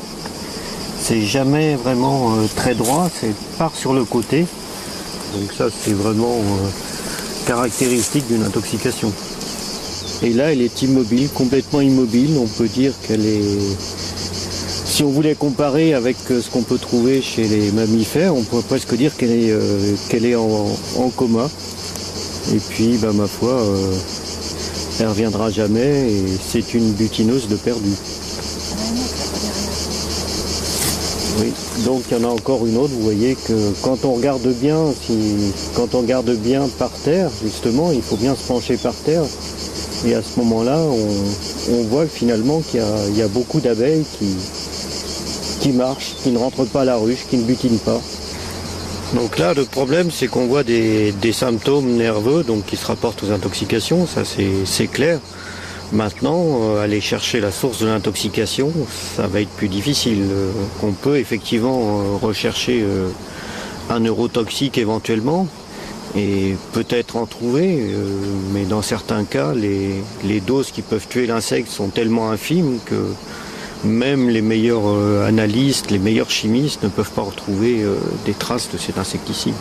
c'est jamais vraiment très droit, c'est part sur le côté. Donc ça, c'est vraiment caractéristique d'une intoxication. Et là, elle est immobile, complètement immobile. On peut dire qu'elle est... Si on voulait comparer avec ce qu'on peut trouver chez les mammifères, on pourrait presque dire qu'elle est en coma. Et puis, ma foi, elle ne reviendra jamais et c'est une butineuse de perdu. Oui, donc il y en a encore une autre. Vous voyez que quand on regarde bien, par terre, justement, il faut bien se pencher par terre. Et à ce moment-là, on voit finalement qu'il y a beaucoup d'abeilles qui marchent, qui ne rentrent pas à la ruche, qui ne butinent pas. Donc là, le problème, c'est qu'on voit des symptômes nerveux donc qui se rapportent aux intoxications, ça c'est clair. Maintenant, aller chercher la source de l'intoxication, ça va être plus difficile. On peut effectivement rechercher un neurotoxique éventuellement, et peut-être en trouver, mais dans certains cas, les doses qui peuvent tuer l'insecte sont tellement infimes que même les meilleurs analystes, les meilleurs chimistes ne peuvent pas retrouver des traces de cet insecticide.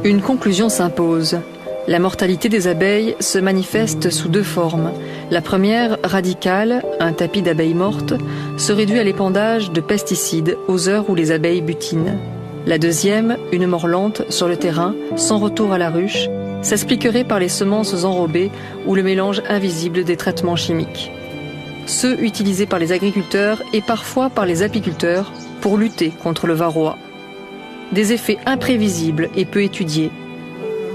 Une conclusion s'impose. La mortalité des abeilles se manifeste sous deux formes. La première, radicale, un tapis d'abeilles mortes, se réduit à l'épandage de pesticides aux heures où les abeilles butinent. La deuxième, une mort lente sur le terrain, sans retour à la ruche, s'expliquerait par les semences enrobées ou le mélange invisible des traitements chimiques. Ceux utilisés par les agriculteurs et parfois par les apiculteurs pour lutter contre le varroa. Des effets imprévisibles et peu étudiés.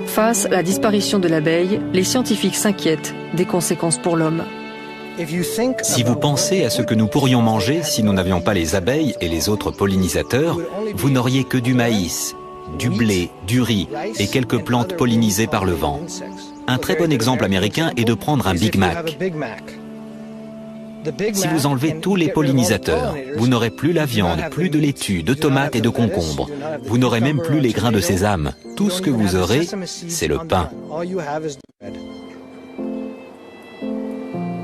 Face à la disparition de l'abeille, les scientifiques s'inquiètent des conséquences pour l'homme. Si vous pensez à ce que nous pourrions manger si nous n'avions pas les abeilles et les autres pollinisateurs, vous n'auriez que du maïs, du blé, du riz et quelques plantes pollinisées par le vent. Un très bon exemple américain est de prendre un Big Mac. Si vous enlevez tous les pollinisateurs, vous n'aurez plus la viande, plus de laitue, de tomates et de concombres. Vous n'aurez même plus les grains de sésame. Tout ce que vous aurez, c'est le pain.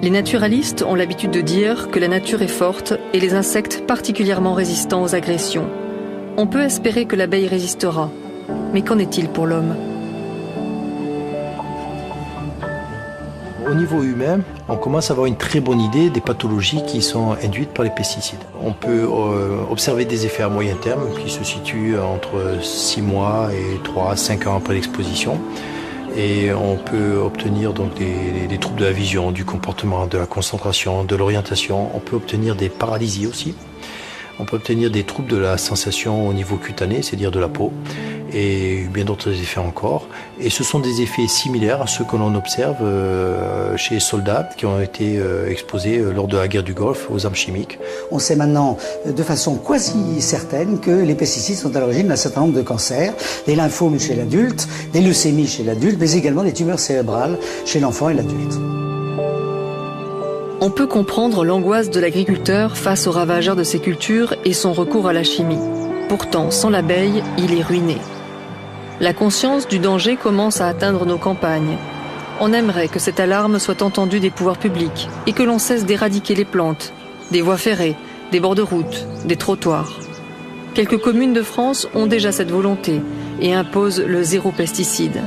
Les naturalistes ont l'habitude de dire que la nature est forte et les insectes particulièrement résistants aux agressions. On peut espérer que l'abeille résistera. Mais qu'en est-il pour l'homme ? Au niveau humain, on commence à avoir une très bonne idée des pathologies qui sont induites par les pesticides. On peut observer des effets à moyen terme qui se situent entre 6 mois et 3 à 5 ans après l'exposition. Et on peut obtenir donc des troubles de la vision, du comportement, de la concentration, de l'orientation. On peut obtenir des paralysies aussi. On peut obtenir des troubles de la sensation au niveau cutané, c'est-à-dire de la peau, et bien d'autres effets encore. Et ce sont des effets similaires à ceux que l'on observe chez les soldats qui ont été exposés lors de la guerre du Golfe aux armes chimiques. On sait maintenant de façon quasi certaine que les pesticides sont à l'origine d'un certain nombre de cancers, des lymphomes chez l'adulte, des leucémies chez l'adulte, mais également des tumeurs cérébrales chez l'enfant et l'adulte. On peut comprendre l'angoisse de l'agriculteur face aux ravageurs de ses cultures et son recours à la chimie. Pourtant, sans l'abeille, il est ruiné. La conscience du danger commence à atteindre nos campagnes. On aimerait que cette alarme soit entendue des pouvoirs publics et que l'on cesse d'éradiquer les plantes, des voies ferrées, des bords de route, des trottoirs. Quelques communes de France ont déjà cette volonté et imposent le zéro pesticide.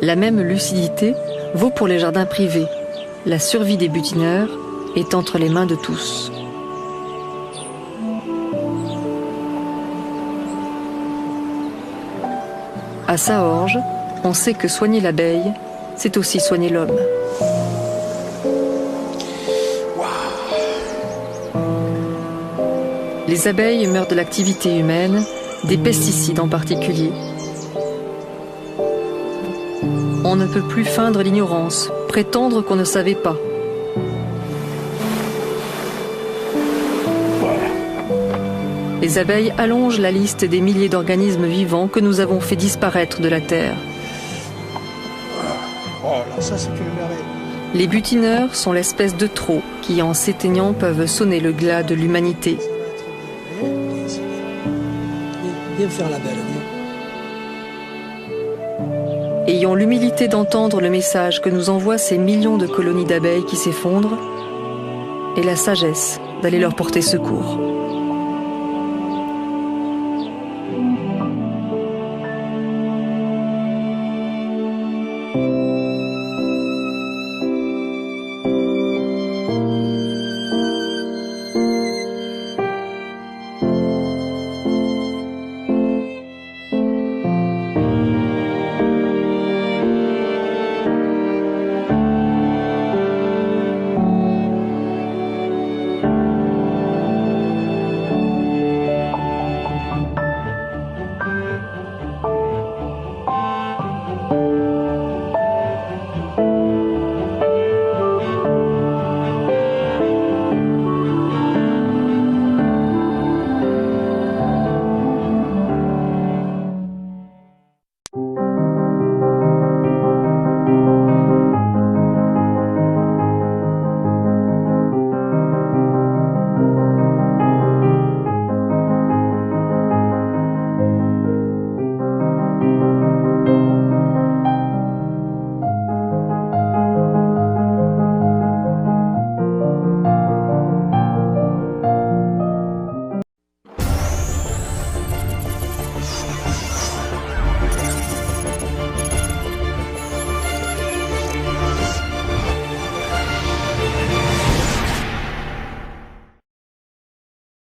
La même lucidité vaut pour les jardins privés. La survie des butineurs est entre les mains de tous. À Saorge, on sait que soigner l'abeille, c'est aussi soigner l'homme. Les abeilles meurent de l'activité humaine, des pesticides en particulier. On ne peut plus feindre l'ignorance, prétendre qu'on ne savait pas. Les abeilles allongent la liste des milliers d'organismes vivants que nous avons fait disparaître de la Terre. Ça, c'est une merveille. Les butineurs sont l'espèce de trot qui, en s'éteignant, peuvent sonner le glas de l'humanité. Viens faire la belle, viens. ayant l'humilité d'entendre le message que nous envoient ces millions de colonies d'abeilles qui s'effondrent, et la sagesse d'aller leur porter secours.